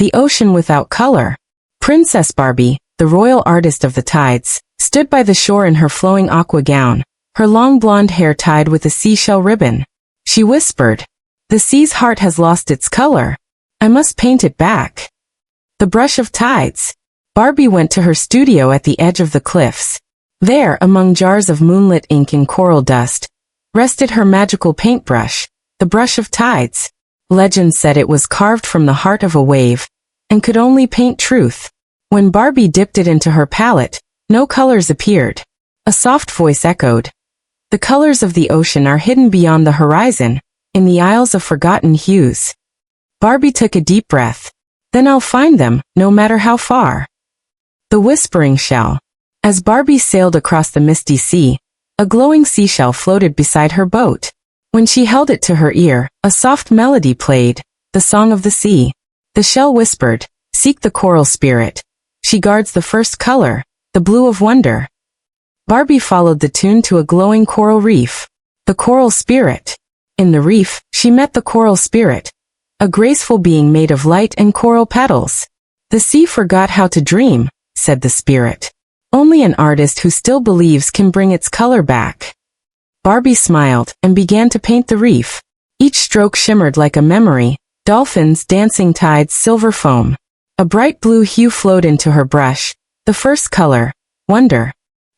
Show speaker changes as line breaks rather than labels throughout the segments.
The ocean without color. Princess Barbie, the royal artist of the tides, stood by the shore in her flowing aqua gown, her long blonde hair tied with a seashell ribbon. She whispered, "The sea's heart has lost its color. I must paint it back." The brush of tides. Barbie went to her studio at the edge of the cliffs. There, among jars of moonlit ink and coral dust, rested her magical paintbrush, the brush of tides. Legend said it was carved from the heart of a wave, and could only paint truth. When Barbie dipped it into her palette, no colors appeared. A soft voice echoed, "The colors of the ocean are hidden beyond the horizon, in the isles of forgotten hues." Barbie took a deep breath. "Then I'll find them, no matter how far." The whispering shell. As Barbie sailed across the misty sea, a glowing seashell floated beside her boat. When she held it to her ear, a soft melody played, the song of the sea. The shell whispered, "Seek the coral spirit. She guards the first color, the blue of wonder." Barbie followed the tune to a glowing coral reef. The coral spirit. In the reef, she met the coral spirit, a graceful being made of light and coral petals. "The sea forgot how to dream," said the spirit. "Only an artist who still believes can bring its color back." Barbie smiled and began to paint the reef. Each stroke shimmered like a memory, dolphins, dancing tides, silver foam. A bright blue hue flowed into her brush, the first color, wonder.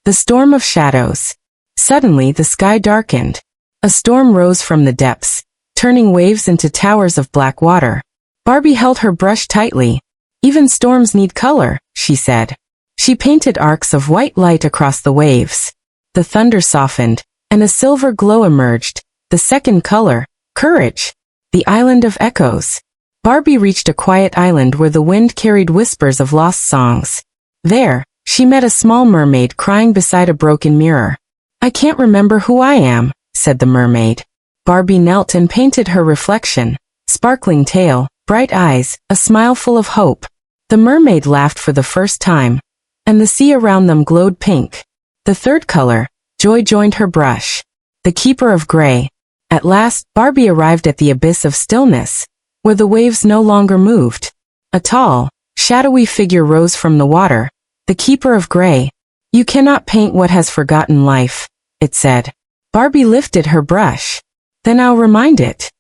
The storm of shadows. Suddenly the sky darkened. A storm rose from the depths, turning waves into towers of black water. Barbie held her brush tightly. "Even storms need color," she said. She painted arcs of white light across the waves. The thunder softened, and a silver glow emerged. The second color, courage. The island of echoes. Barbie reached a quiet island where the wind carried whispers of lost songs. There, she met a small mermaid crying beside a broken mirror. "I can't remember who I am," said the mermaid. Barbie knelt and painted her reflection. Sparkling tail, bright eyes, a smile full of hope. The mermaid laughed for the first time, and the sea around them glowed pink. The third color, joy, joined her brush. The keeper of gray. At last, Barbie arrived at the abyss of stillness, where the waves no longer moved. A tall, shadowy figure rose from the water, the keeper of gray. "You cannot paint what has forgotten life," it said. Barbie lifted her brush. "Then I'll remind it."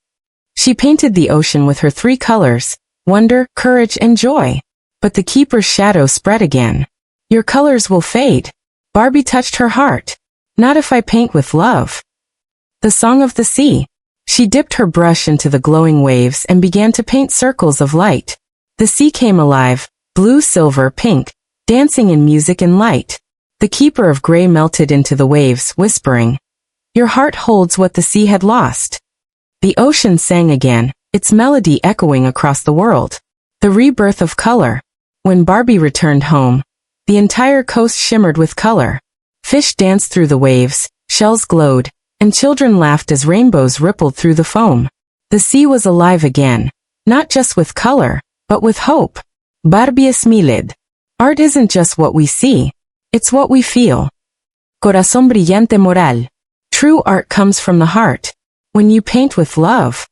She painted the ocean with her three colors, wonder, courage, and joy. But the keeper's shadow spread again. "Your colors will fade." Barbie touched her heart. "Not if I paint with love." The song of the sea. She dipped her brush into the glowing waves and began to paint circles of light. The sea came alive, blue, silver, pink, dancing in music and light. The keeper of gray melted into the waves, whispering, "Your heart holds what the sea had lost." The ocean sang again, its melody echoing across the world. The rebirth of color. When Barbie returned home, the entire coast shimmered with color. Fish danced through the waves, shells glowed, and children laughed as rainbows rippled through the foam. The sea was alive again, not just with color, but with hope. Barbie smiled. Art isn't just what we see, it's what we feel. Corazón brillante moral. True art comes from the heart. When you paint with love,